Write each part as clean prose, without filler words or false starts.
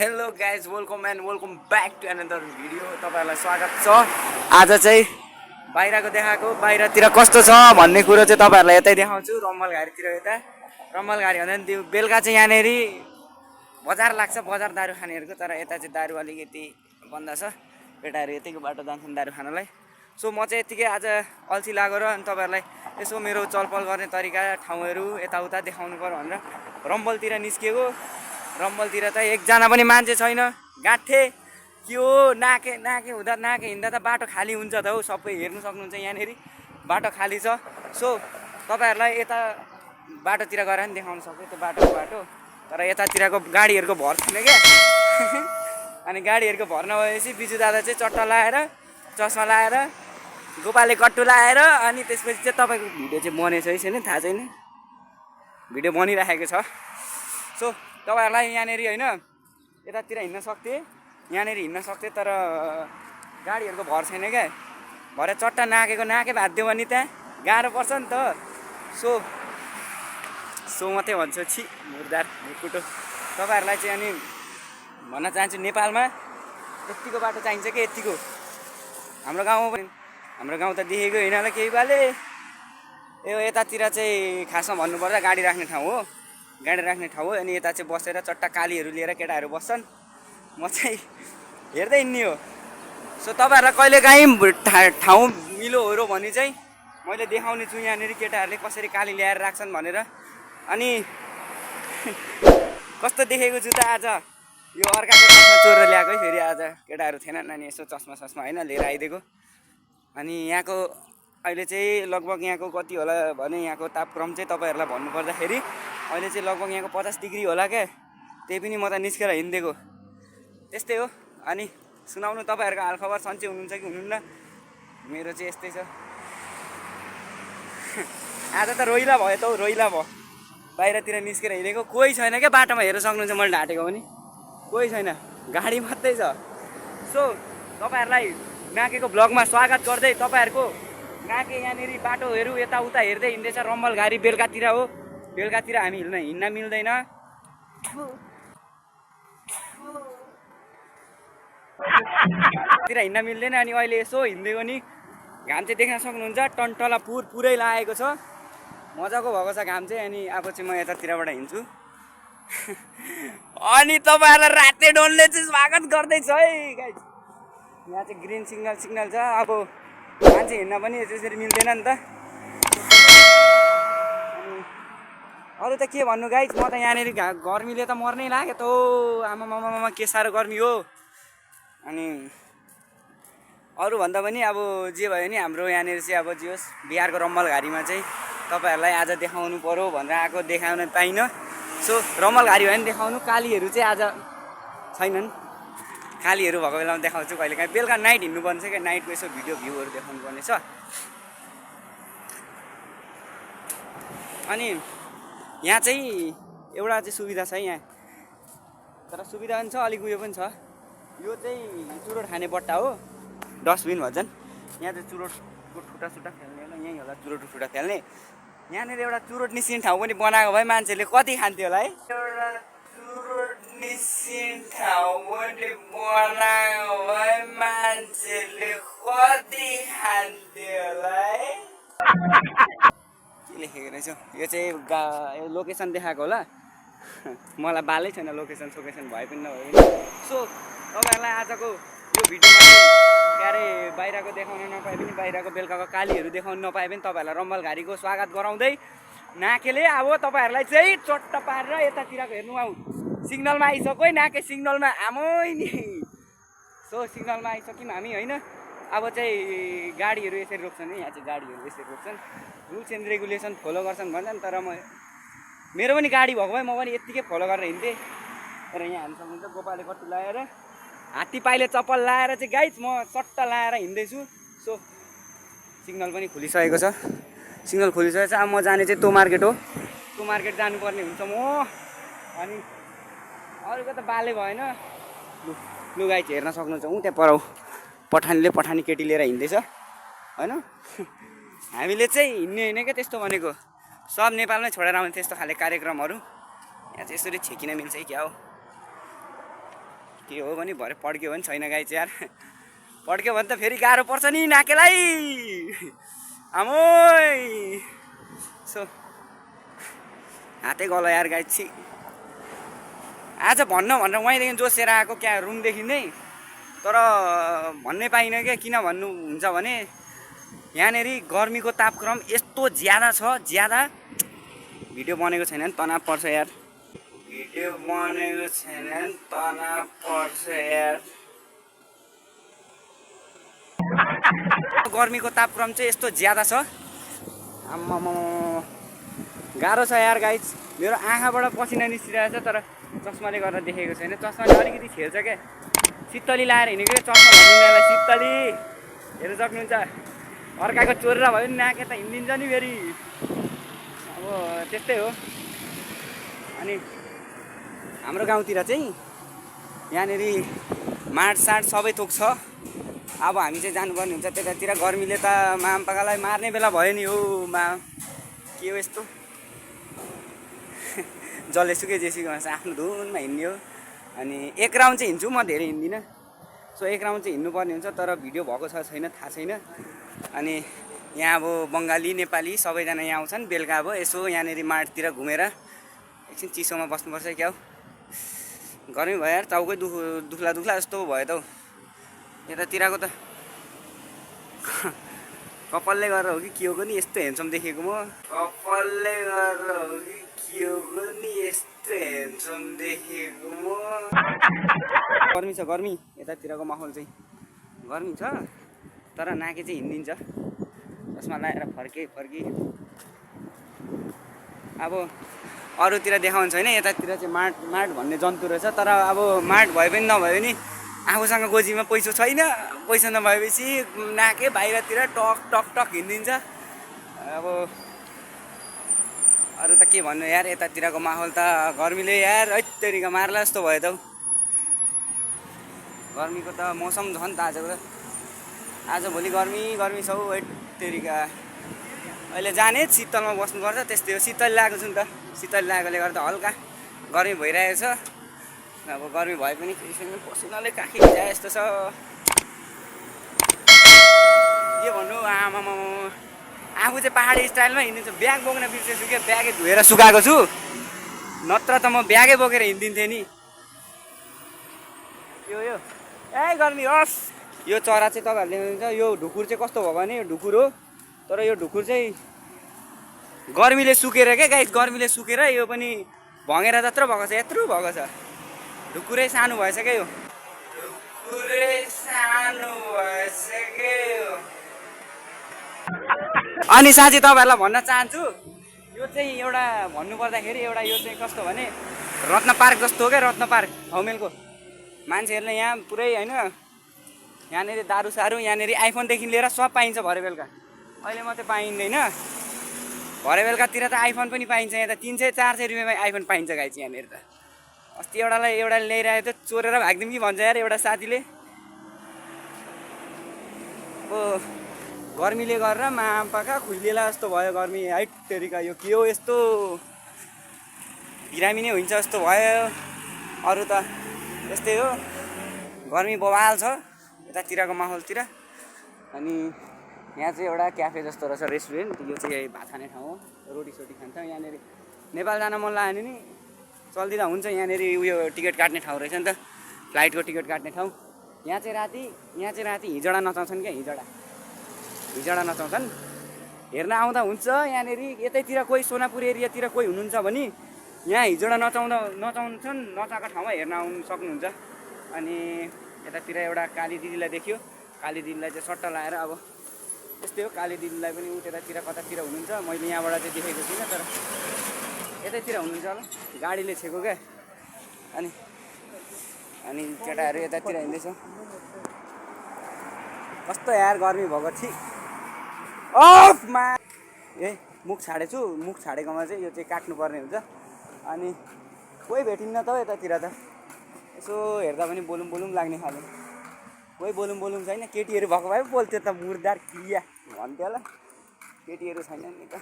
Hello guys welcome and welcome back to another video. तपाईँहरूलाई स्वागत छ। आज चाहिँ बाहिरको देखाएको बाहिरतिर कस्तो छ भन्ने कुरो चाहिँ तपाईँहरूलाई यतै देखाउँछु। रम्मलघारीतिर यता रम्मलघारी भन्दा पनि बेलुका चाहिँ यहाँनिर बजार लाग्छ, बजार दारू खानेहरूको। तर यता चाहिँ दारू अलिकति बन्द छ, केटाहरू यतिको बाटो जान्छन् दारू खानलाई। सो म चाहिँ यत्तिकै आज अल्छी लागेर अनि तपाईँहरूलाई यसो मेरो चलपल गर्ने तरिका ठाउँहरू यताउता देखाउनु पर्यो भनेर रम्बलतिर निस्किएको। रम्बलतिर त एकजना पनि मान्छे छैन, गाँठे के हो। नाके हुँदा नाके हिँड्दा त बाटो खाली हुन्छ त हौ। सबै हेर्नु सक्नुहुन्छ यहाँनिर बाटो खाली छ। सो तपाईँहरूलाई यता बाटोतिर गएर पनि देखाउन सक्छु, त्यो बाटो। तर यतातिरको गाडीहरूको भर छैन क्या। अनि गाडीहरूको भर नभएपछि बिजु दादा चाहिँ चट्टा लाएर चस्मा लाएर गोपाले कट्टु लाएर अनि त्यसपछि चाहिँ तपाईँको भिडियो चाहिँ बनेछ है छैन थाहा छैन, भिडियो बनिराखेको छ। सो तपाईँहरूलाई यहाँनिर होइन यतातिर हिँड्न सक्थेँ, यहाँनिर हिँड्न सक्थेँ, तर गाडीहरूको भर छैन क्या। भरे चट्टा नाके भाँदियो भने त्यहाँ गाह्रो पर्छ नि त। सो मात्रै भन्छु, छि मुर्दार कुटो। तपाईँहरूलाई चाहिँ अनि भन्न चाहन्छु, नेपालमा यत्तिको बाटो चाहिन्छ कि यत्तिको। हाम्रो गाउँ त देखेको होइन होला केही बाले। यो यतातिर चाहिँ खासमा भन्नुपर्दा गाडी राख्ने ठाउँ हो, अनि यता चाहिँ बसेर चट्टा कालीहरू लिएर केटाहरू बस्छन्। म चाहिँ हेर्दै हिँड्ने हो। सो तपाईँहरूलाई कहिलेकाहीँ ठाउँ मिलोहरू भने चाहिँ मैले देखाउने छु यहाँनिर केटाहरूले कसरी काली ल्याएर राख्छन् भनेर। अनि कस्तो देखेको छु त आज, यो अर्काको चस्मा चोरेर ल्याएको है। फेरि आज केटाहरू थिएनन्, अनि यसो चस्मा होइन लिएर आइदिएको। अनि यहाँको अहिले चाहिँ लगभग यहाँको कति होला भने यहाँको तापक्रम चाहिँ तपाईँहरूलाई भन्नुपर्दाखेरि अहिले चाहिँ लगभग यहाँको 50 डिग्री होला क्या। त्यही पनि म त निस्केर हिँडिदिएको, त्यस्तै हो। अनि सुनाउनु तपाईँहरूको हालखबर, सन्चै हुनुहुन्छ कि हुनुहुन्न? मेरो चाहिँ यस्तै छ। आज त रोइला भयो त हौ, रोइला भयो। बाहिरतिर निस्केर हिँडेको कोही छैन क्या बाटोमा, हेर्न सक्नुहुन्छ मैले ढाँटेको पनि कोही छैन, गाडी मात्रै छ। सो तपाईँहरूलाई नाकेको ब्लगमा स्वागत गर्दै, तपाईँहरूको नाके यहाँनिर बाटोहरू यताउता हेर्दै हिँड्दैछ। रम्बलघारी बेलुकातिर हो, बेलुकातिर हामी हिँड्न मिल्दैन। तिर हिँड्न मिल्दैन। अनि अहिले यसो हिँडिदिएको नि घाम चाहिँ देख्न सक्नुहुन्छ, टन्टला पुरै लागेको छ, मजाको भएको छ घाम चाहिँ। अनि अब चाहिँ म यतातिरबाट हिँड्छु। अनि तपाईँहरूलाई राते डोनले चाहिँ स्वागत गर्दैछ है गाइस। यहाँ चाहिँ ग्रिन सिग्नल छ। अब मान्छे हिँड्न पनि त्यसरी मिल्दैन नि त। अरू त के भन्नु गाइस, म त यहाँनिर गर्मीले त मर्नै लाग्यो त हो। आमामामा के साह्रो गर्मी हो। अनि अरू भन्दा पनि अब जे भयो नि हाम्रो यहाँनिर चाहिँ अब जे होस् बिहारको रम्बलघारीमा चाहिँ तपाईँहरूलाई आज देखाउनु पऱ्यो भनेर आएको, देखाउन पाइनँ। सो रम्बलघारी भयो भने देखाउनु। कालीहरू चाहिँ आज छैनन्, कालीहरू भएको बेलामा देखाउँछु कहिलेकाहीँ। बेलुका नाइट हिँड्नु पर्ने छ क्या, नाइटको यसो भिडियो भ्यूहरू देखाउनु पर्ने छ। अनि यहाँ चाहिँ एउटा चाहिँ सुविधा छ यहाँ, तर सुविधा पनि छ अलिक उयो पनि छ। यो चाहिँ चुरोट खाने बट्टा हो, डस्टबिन भन्छन्। यहाँ चाहिँ चुरोटको ठुटा फ्याल्ने होला, यहीँ होला चुरोट फ्याल्ने। यहाँनिर एउटा चुरोट निस्किने ठाउँ पनि बनाएको भए मान्छेले कति खान्थ्यो होला है। एउटा चुरोट निस्किने ठाउँ पनि बनाएको भए मान्छेले कति खान्थ्यो होला है। के लेखेको रहेछ यो चाहिँ लोकेसन देखाएको होला। मलाई बालै छैन लोकेसन भए पनि नभए पनि। सो तपाईँहरूलाई आजको यो भिडियोमा चाहिँ क्यारे बाहिरको देखाउन नपाए पनि, बाहिरको बेलुकाको कालीहरू देखाउन नपाए पनि तपाईँहरूलाई रम्बलघारीको स्वागत गराउँदै नाकेले अब तपाईँहरूलाई चाहिँ चट्ट पारेर यतातिरको हेर्नु आऊ। सिग्नलमा आइसक्यो है, नाके सिग्नलमा आमै नि। सो सिग्नलमा आइसक्यौँ हामी होइन। अब चाहिँ गाडीहरू यसरी रोक्छन् है, यहाँ चाहिँ गाडीहरू यसरी रोक्छन्, रुल्स एन्ड रेगुलेसन फलो गर्छन् भन्छन्। तर मेरो पनि गाडी भएको भए म पनि यत्तिकै फलो गरेर हिँड्थेँ। तर यहाँ हाल्नु सक्नुहुन्छ गोपाले कट्टु लगाएर, हात्ती पाइले चप्पल लाएर चाहिँ गाइस म सट्टा लाएर हिँड्दैछु। सो सिग्नल पनि खोलिसकेको छ, अब म जाने चाहिँ त्यो मार्केट हो, त्यो मार्केट जानुपर्ने हुन्छ म। अनि अरूको त बाले भएन। लु गाइस हेर्न सक्नुहुन्छ त्यहाँ पर पठानी केटी लिएर हिँड्दैछ होइन। हामीले चाहिँ हिँड्ने होइन क्या त्यस्तो भनेको, सब नेपालमै छोडेर आउने त्यस्तो खाले कार्यक्रमहरू। यहाँ चाहिँ यसरी छेकिन मिल्छ कि क्या हो। के हो भने भरे पड्क्यो भने छैन गाइस यार पड्क्यो भने त फेरि गाह्रो पर्छ नि नाकेलाई आमोइ सो हातै गलो यार गाइस छि आज भन्न भनेर वहीँदेखि जोसेर आएको क्या रुमदेखि नै तर भन्नै पाइनँ क्या किन भन्नु हुन्छ भने यहाँनिर गर्मीको तापक्रम यस्तो ज्यादा छ ज्यादा भिडियो बनेको छैन नि तनाव पर्छ यार भिडियो बनेको छैन नि तनाव पर्छ यार गर्मीको तापक्रम चाहिँ यस्तो ज्यादा छ आम्मामा गाह्रो छ यार गाइस मेरो आँखाबाट पसिना निस्किरहेको छ तर चस्माले गर्दा देखेको छैन चस्माले अलिकति छेल्छ क्या शीतली लाएर हिँडेको चस्मा भन्नुलाई शीतली हेर्नु सक्नुहुन्छ अर्काको चोरेर भयो नि नाके त हिँडिदिन्छ नि फेरि अब त्यस्तै हो अनि हाम्रो गाउँतिर चाहिँ यहाँनिर माडसाड सबै थोक छ अब हामी चाहिँ जानुपर्ने हुन्छ त्यतातिर गर्मीले त मामपाकालाई मार्ने बेला भयो नि हो मा के हो यस्तो जसले सुके जेसीको आफ्नो धुनमा हिँड्ने हो अनि एक राउन्ड चाहिँ हिँड्छु म धेरै हिँड्दिनँ सो एक राउन्ड चाहिँ हिँड्नुपर्ने हुन्छ तर भिडियो भएको छ छैन थाहा छैन अनि यहाँ अब बङ्गाली नेपाली सबैजना यहाँ आउँछन् बेलुका अब यसो यहाँनिर माडतिर घुमेर एकछिन चिसोमा बस्नुपर्छ क्या हो गर्मी भयो यार टाउकै दुख्ला जस्तो भयो त हौ यतातिरको त कपालले गरेर हो कि के हो नि यस्तो हेन्सम देखेको म कपालले गरेर हो कि के हो नि यस्तो हेन्सम देखेको म गर्मी छ गर्मी यतातिरको माहौल चाहिँ गर्मी छ तर नाके चाहिँ हिँडिदिन्छ चस्मा लगाएर फर्के अब अरूतिर देखाउँछ होइन यतातिर चाहिँ माड भन्ने जन्तु रहेछ तर अब माड भए पनि नभए पनि आफूसँग गोजीमा पैसा छैन पैसा नभएपछि नाके बाहिरतिर टक हिँडिदिन्छ अब अरू त के भन्नु यार यतातिरको माहौल त गर्मीले यार ऐत्तेरिका मार्ला जस्तो भयो त गर्मीको त मौसम झन् त आजभोलि गर्मी छ हौ ऐत्तेरिका अहिले जाने शीतलमा बस्नुपर्छ त्यस्तै हो शीतल लागेको छु नि त शीतल लागेकोले गर्दा हल्का गर्मी भइरहेको छ अब गर्मी भए पनि पसिनाले काखी भिजाए यस्तो छ के भन्नु आमामा आफू चाहिँ पहाडी स्टाइलमा हिँडिदिन्छु ब्याग बोक्न बिर्सेछु क्या ब्यागै धोएर सुकाएको छु नत्र त म ब्यागै बोकेर हिँडिदिन्थेँ नि यो ए गर्मी होस् यो चरा चाहिँ तपाईँहरूले हुन्छ यो ढुकुर चाहिँ कस्तो भयो भने यो ढुकुर हो तर यो ढुकुर चाहिँ गर्मीले सुकेर क्या गाइस गर्मीले सुकेर यो पनि भँगेरा जत्रो भएको छ यत्रो भएको छ ढुकुरै सानो भएछ क्या यो ढुकुरै सानो भएछ क्या यो अनि साँच्चै तपाईँहरूलाई भन्न चाहन्छु यो चाहिँ एउटा भन्नुपर्दाखेरि एउटा यो चाहिँ कस्तो भने रत्न पार्क जस्तो हो क्या रत्न पार्क हौमेलको मान्छेहरूले यहाँ पुरै होइन यहाँनिर दारूसारू यहाँनिर आइफोनदेखि लिएर सब पाइन्छ भरे बेलुका अहिले मात्रै पाइँदैन भरे बेलुकातिर त आइफोन पनि पाइन्छ यहाँ त 300-400 रुपियाँमा आइफोन पाइन्छ गाइस यहाँनिर त अस्ति एउटा ल्याइरहेको थियो चोरेर भाग्दिउँ कि भन्छ यार एउटा साथीले अब गर्मीले गरेर मामपाका खुइलिएला जस्तो भयो गर्मी हाइट तेरिका यो के हो यस्तो बिरामी नै हुन्छ जस्तो भयो अरू त त्यस्तै हो गर्मी बवाल छ यतातिरको माहौलतिर अनि यहाँ चाहिँ एउटा क्याफे जस्तो रहेछ रेस्टुरेन्ट यो चाहिँ भात खाने ठाउँ हो रोटी खान्छ यहाँनिर नेपाल जान मन लाग्यो नि चल्दिँदा हुन्छ यहाँनिर उयो टिकट काट्ने ठाउँ रहेछ नि त फ्लाइटको टिकट काट्ने ठाउँ यहाँ चाहिँ राति हिजडा नचाउँछन् क्या हिजडा नचाउँछन् हेर्न आउँदा हुन्छ यहाँनिर यतैतिर कोही सोनापुर एरियातिर कोही हुनुहुन्छ भने यहाँ हिजडा नचाउँछन् नचाएको ठाउँमा हेर्न आउनु सक्नुहुन्छ अनि यतातिर एउटा काली दिदीलाई देख्यो काली दिदीलाई चाहिँ सट्टा लाएर अब त्यस्तै हो काली दिदीलाई पनि उ त्यतातिर कतातिर हुनुहुन्छ मैले यहाँबाट चाहिँ देखेको छुइनँ तर यतैतिर हुनुहुन्छ होला गाडीले छेको क्या अनि केटाहरू यतातिर हिँड्दैछ कस्तो यार गर्मी भएको थिएँ अफमा मुख छाडेछु मुख छाडेकोमा चाहिँ यो चाहिँ काट्नुपर्ने हुन्छ अनि कोही भेटिन्न त यतातिर त यसो हेर्दा पनि बोलुम लाग्ने खाले कोही बोलुम छैन केटीहरू भएको भए बोल्थ्यो त मुर्दार क्रिया भन्थ्यो होला केटीहरू छैन नि त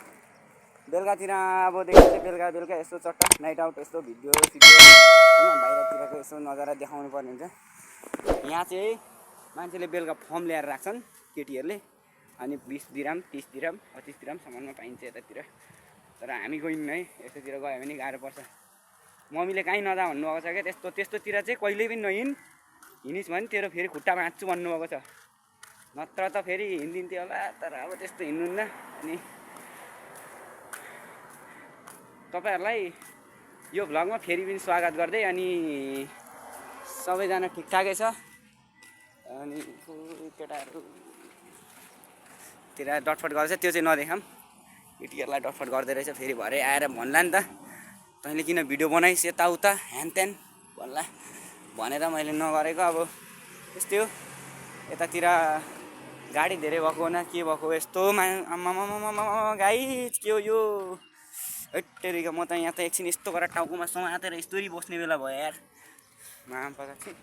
बेलुकातिर अब देखिन्छ बेलुका यस्तो चट्ट नाइट आउट यस्तो भिडियो होइन बाहिरतिरको यसो नजारा देखाउनु पर्ने हुन्छ। यहाँ चाहिँ मान्छेले बेलुका फर्म ल्याएर राख्छन् केटीहरूले अनि 20 दिराम 30 दिराम 25 दिरामसम्ममा पाइन्छ यतातिर। तर हामी गयौँ है यस्तोतिर गयो भने गाह्रो पर्छ। मम्मीले कहीँ नजा भन्नुभएको छ क्या त्यस्तोतिर चाहिँ कहिले पनि हिँडिस् भने तेरो फेरि खुट्टा भाँच्छु भन्नुभएको छ। नत्र त फेरि हिँडिदिन्थ्यो होला तर अब त्यस्तो हिँड्नुहुन्न। अनि तपाईँहरूलाई यो भ्लगमा फेरि पनि स्वागत गर्दै अनि सबैजना ठिकठाकै छ। अनि केटाहरू तिर डटफट गर्छ त्यो चाहिँ नदेखाम केटीहरूलाई डटफट गर्दै रहेछ। फेरि भरे आएर भन्ला नि त तैँले किन भिडियो बनाइस् यताउता ह्यानत्यान भन्ला भनेर मैले नगरेको। अब त्यस्तै हो यतातिर गाडी धेरै भएको न के भएको यस्तो आम्मामामा गाइज के हो यो हेटेरिका। म त यहाँ त एकछिन यस्तो गरेर टाउकोमा समातेर यस्तोरी बस्ने बेला भयो यार मामपका चाहिँ।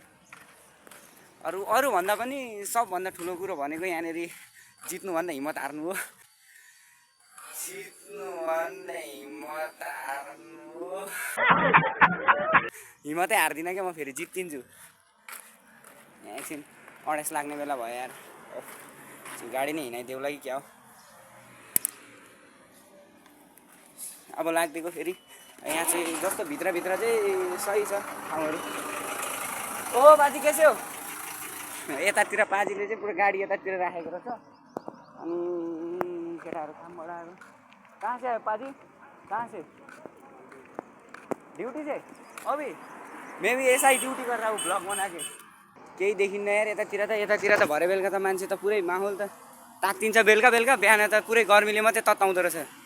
अरू भन्दा पनि सबभन्दा ठुलो कुरो भनेको यहाँनिर जित्नुभन्दा हिम्मत हार्नु हो। हिम्मतै हार्दिनँ क्या म फेरि जित्दिन्छु। यहाँ एकछिन अडेस लाग्ने बेला भयो यार गाडी नै हिँडाइदेऊला कि क्या हो। अब लाग्दिएको फेरि यहाँ चाहिँ जस्तो भित्रभित्र चाहिँ सही छ ठाउँहरू। ओ बाजी के हो यतातिर पाजीले चाहिँ पुरा गाडी यतातिर राखेको रहेछ। अनि केटाहरू कामबाट आएको कहाँ से आयो पाजी कहाँ से ड्यूटी से अभी मैं भी ऐसा ही ड्यूटी कर रहा हूँ ब्लॉग बना के। केही देखिन्न यार यतातिर त भरे बेलुका त मान्छे त पुरै माहौल त तात्तिन्छ बेलुका बिहान त पुरै गर्मीले मात्रै तताउँदो रहेछ।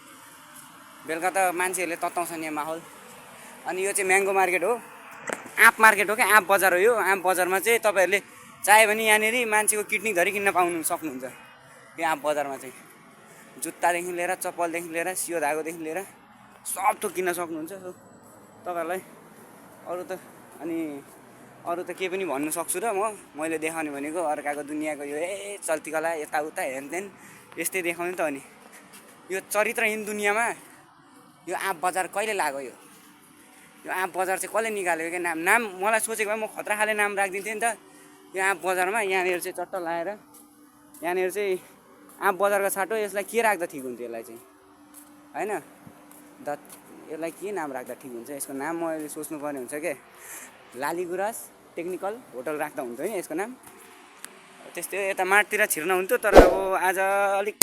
बेलुका त मान्छेहरूले तताउँछन् यहाँ माहौल। अनि यो चाहिँ म्याङ्गो मार्केट हो आँप मार्केट हो क्या आँप बजार हो यो। आँप बजारमा चाहिँ तपाईँहरूले चाह्यो भने यहाँनिर मान्छेको किडनी धरि किन्न पाउनु सक्नुहुन्छ। यो आँप बजारमा चाहिँ जुत्तादेखि लिएर चप्पलदेखि लिएर सियो धागोदेखि लिएर सब थोक किन्न सक्नुहुन्छ तपाईँहरूलाई। अरू त के पनि भन्नु सक्छु र मैले देखाउने भनेको अर्काको दुनियाँको यो चल्तीकला यताउता हेनतेन यस्तै देखाउने त हो नि। यो चरित्रहीन दुनियाँमा यो आँप बजार कहिले लाग्यो यो आँप बजार चाहिँ कसले निकालेको क्या नाम मलाई सोचेको भए म खतरा खाले नाम राखिदिन्थेँ नि त। यो आँप बजारमा यहाँनिर चाहिँ चट्ट लाएर यहाँनिर चाहिँ आँप बजारको छाटो यसलाई के राख्दा ठिक हुन्छ यसलाई चाहिँ होइन यसलाई के नाम राख्दा ठिक हुन्छ यसको नाम मैले सोच्नुपर्ने हुन्छ क्या। लाली गुराँस टेक्निकल होटल राख्दा हुन्छ है यसको नाम। त्यस्तै यता माठतिर छिर्न हुन्थ्यो तर अब आज अलिक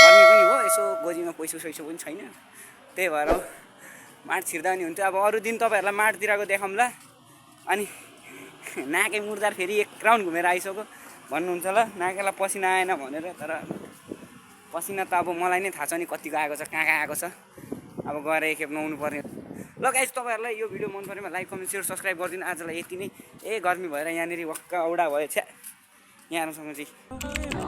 गर्मी पनि हो यसो गोजीमा पैसो पनि छैन त्यही भएर माठ छिर्दा पनि हुन्थ्यो। अब अरू दिन तपाईँहरूलाई माठतिरको देखाउँला। अनि नाके मुर्दार फेरि एक राउन्ड घुमेर आइसक्यो भन्नुहुन्छ ल नाकेलाई पसिना आएन भनेर। तर पसिना त अब मलाई नै थाहा छ नि कतिको आएको छ कहाँ आएको छ। अब गएर एकखेप नुहाउनु पर्ने। ल गाइस तपाईँहरूलाई यो भिडियो मन परेमा लाइक कमेन्ट सेयर सब्सक्राइब गरिदिनु। आजलाई यति नै गर्मी भएर यहाँनिर वक्क औडा भयो छ्या यहाँहरूसँग चाहिँ।